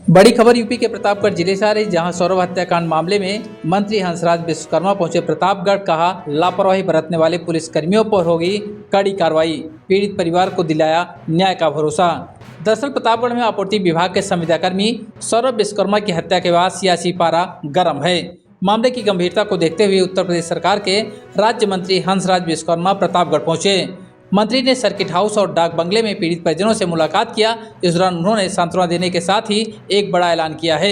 बड़ी खबर यूपी के प्रतापगढ़ जिले से आ रही, जहां सौरभ हत्याकांड मामले में मंत्री हंसराज विश्वकर्मा पहुंचे प्रतापगढ़। कहा, लापरवाही बरतने वाले पुलिसकर्मियों पर होगी कड़ी कार्रवाई, पीड़ित परिवार को दिलाया न्याय का भरोसा। दरअसल प्रतापगढ़ में आपूर्ति विभाग के संविदाकर्मी सौरभ विश्वकर्मा की हत्या के बाद सियासी पारा गर्म है। मामले की गंभीरता को देखते हुए उत्तर प्रदेश सरकार के राज्य मंत्री हंसराज विश्वकर्मा प्रतापगढ़ पहुंचे। मंत्री ने सर्किट हाउस और डाक बंगले में पीड़ित परिजनों से मुलाकात किया। इस दौरान उन्होंने सांत्वना देने के साथ ही एक बड़ा ऐलान किया है।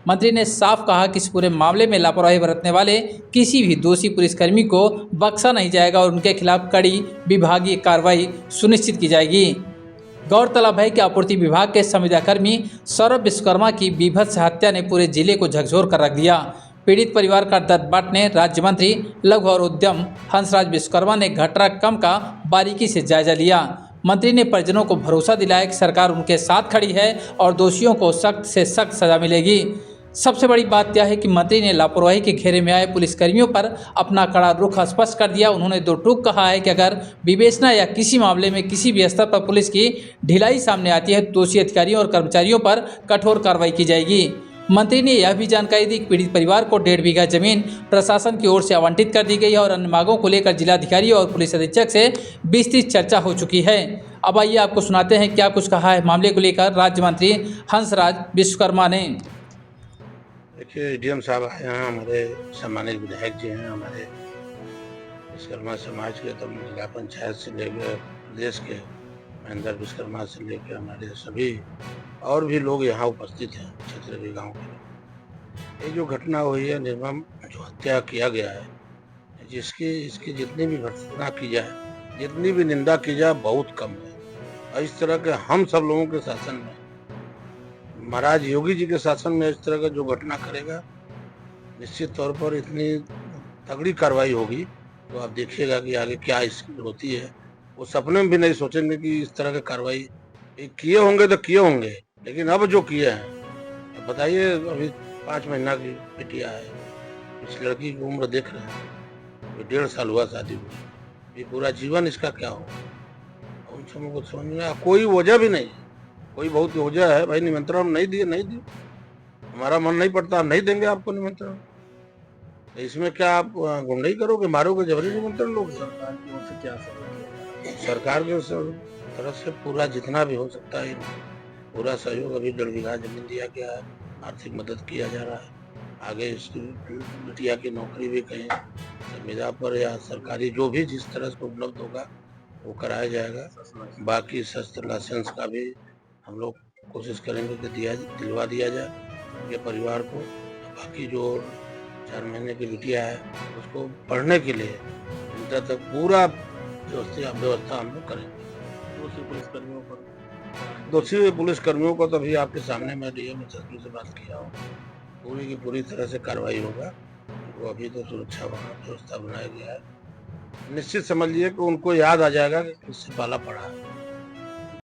मंत्री ने साफ कहा कि इस पूरे मामले में लापरवाही बरतने वाले किसी भी दोषी पुलिसकर्मी को बख्शा नहीं जाएगा और उनके खिलाफ कड़ी विभागीय कार्रवाई सुनिश्चित की जाएगी। गौरतलब है कि आपूर्ति विभाग के संविदाकर्मी सौरभ विश्वकर्मा की बीभत्स हत्या ने पूरे जिले को झकझोर कर रख दिया। पीड़ित परिवार का दर्द बांटने राज्य मंत्री लघु और उद्यम हंसराज विश्वकर्मा ने घटनाक्रम का बारीकी से जायजा लिया। मंत्री ने परिजनों को भरोसा दिलाया कि सरकार उनके साथ खड़ी है और दोषियों को सख्त से सख्त सजा मिलेगी। सबसे बड़ी बात यह है कि मंत्री ने लापरवाही के घेरे में आए पुलिसकर्मियों पर अपना कड़ा रुख स्पष्ट कर दिया। उन्होंने दो टूक कहा है कि अगर विवेचना या किसी मामले में किसी भी स्तर पर पुलिस की ढिलाई सामने आती है तो दोषी अधिकारियों और कर्मचारियों पर कठोर कार्रवाई की जाएगी। मंत्री ने यह भी जानकारी दी कि पीड़ित परिवार को 1.5 बीघा जमीन प्रशासन की ओर से आवंटित कर दी गई है और अन्य मांगों को लेकर जिलाधिकारी और पुलिस अधीक्षक से विस्तृत चर्चा हो चुकी है। अब आइए आपको सुनाते हैं क्या कुछ कहा है मामले को लेकर राज्य मंत्री हंसराज विश्वकर्मा ने। देखिए, डीएम साहब आए हैं, हमारे सम्मानित विधायक जी हैं, हमारे विश्वकर्मा समाज के तो जिला पंचायत से लेकर प्रदेश के महेंद्र विश्वकर्मा से लेकर हमारे सभी और भी लोग यहाँ उपस्थित हैं, क्षेत्र के गाँव के। ये जो घटना हुई है, निर्मम जो हत्या किया गया है, इसकी जितनी भी भर्त्सना की जाए, जितनी भी निंदा की जाए, बहुत कम है। और इस तरह के हम सब लोगों के शासन में, महाराज योगी जी के शासन में इस तरह का जो घटना करेगा, निश्चित तौर पर इतनी तगड़ी कार्रवाई होगी तो आप देखिएगा कि आगे क्या इसकी होती है। वो सपने में भी नहीं सोचेंगे कि इस तरह की कार्रवाई किए होंगे तो किए होंगे, लेकिन अब जो किए हैं, तो बताइए, अभी 5 महीना की बेटिया है, इस लड़की की उम्र देख रहे हैं, 1.5 साल हुआ शादी हुई, ये पूरा जीवन इसका क्या होगा, उन सबों को समझ में कोई वजह भी नहीं। कोई बहुत वजह है, भाई निमंत्रण हम नहीं दिए, हमारा मन नहीं पड़ता, हम नहीं देंगे आपको निमंत्रण। तो इसमें क्या आप गुंडाई करोगे, मारोगे, जबरी निमंत्रण लोगे? सरकार की ओर से क्या सरकार की तरफ से पूरा जितना भी हो सकता है पूरा सहयोग। अभी 1.5 बीघा जमीन दिया गया है, आर्थिक मदद किया जा रहा है। आगे इसकी बिटिया की नौकरी भी कहीं संविदा पर या सरकारी जो भी जिस तरह से उपलब्ध होगा वो कराया जाएगा। बाकी शस्त्र लाइसेंस का भी हम लोग कोशिश करेंगे कि दिलवा दिया जाए उनके परिवार को। बाकी जो 4 महीने की बिटिया है उसको पढ़ने के लिए इंटर तक पूरा व्यवस्था हम लोग करेंगे। दोषी पुलिसकर्मियों को तो अभी आपके सामने मैं डीएम एसएसपी से बात किया हूँ, पूरी की पूरी तरह से कार्रवाई होगा। वो अभी तो सुरक्षा व्यवस्था बनाया गया है। निश्चित समझिए कि उनको याद आ जाएगा कि किससे पाला पड़ा है।